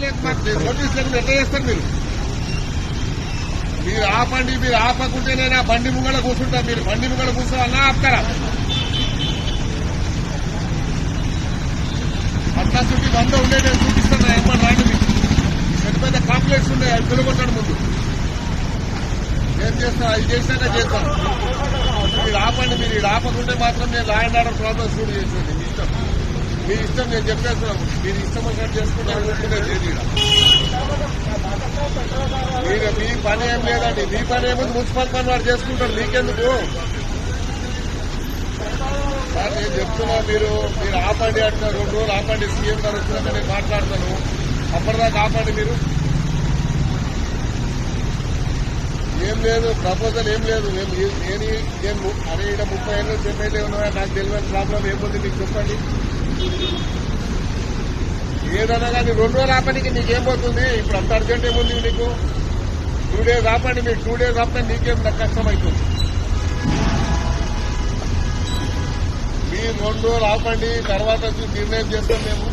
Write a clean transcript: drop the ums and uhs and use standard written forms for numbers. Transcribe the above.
Notice లేకుండా ఎట్లా చేస్తారు మీరు? మీరు ఆపండి, మీరు ఆపకుంటే నేను ఆ బండి ముంగడ కూర్చుంటా. మీరు బండి ముంగడ కూర్చోవాలన్నా ఆపుతారా? అట్లా చుట్టి 100 ఉండే నేను చూపిస్తాను. ఎమ్మడి రాండి, మీకు పెద్ద పెద్ద కాంప్లెక్స్ ఉన్నాయి, అవి తిరగొట్టాడు ముందు. ఏం చేస్తా, అది చేసినాక చేస్తాను. మీరు ఆపండి. మీరు ఇది ఆపకుంటే మాత్రం నేను లా అండ్ ఆర్డర్ ప్రాబ్లమ్స్ కూడా చేసేది. మీ ఇష్టం, మీ ఇష్టం. నేను చెప్పేస్తున్నాను, మీరు ఇష్టం వచ్చినట్టు చేసుకుంటే అనుకుంటే లేదు. మీరు మీ పని ఏం లేదండి. మీ పని ఏముంది, మున్సిపల్ పని వాడు చేసుకుంటారు, మీకెందుకు? సార్ నేను చెప్తున్నా, మీరు ఆపండి అంటున్నారు. 2 రోజులు ఆపండి, సీఎం గారు వచ్చినాక నేను మాట్లాడతాను. అప్పటిదాకా ఆపండి. మీరు ఏం లేదు, ప్రపోజల్ ఏం లేదు. నేను అరే ఇక్కడ 30 ఏళ్ళ నుంచి ఎమ్మెల్యే ఉన్నాయా, నాకు తెలియని ప్రాబ్లం ఏముంది మీకు చెప్పండి. ఏదన్నా కానీ 2 రోజులు ఆపడానికి నీకేం పోతుంది? ఇప్పుడు అంత అర్జెంట్ ఏముంది నీకు? 2 డేస్ ఆపండి. మీరు 2 డేస్ ఆపితే నీకేం కష్టం అవుతుంది. మీరు 2 రోజులు ఆపండి, తర్వాత నిర్ణయం చేస్తాం మేము.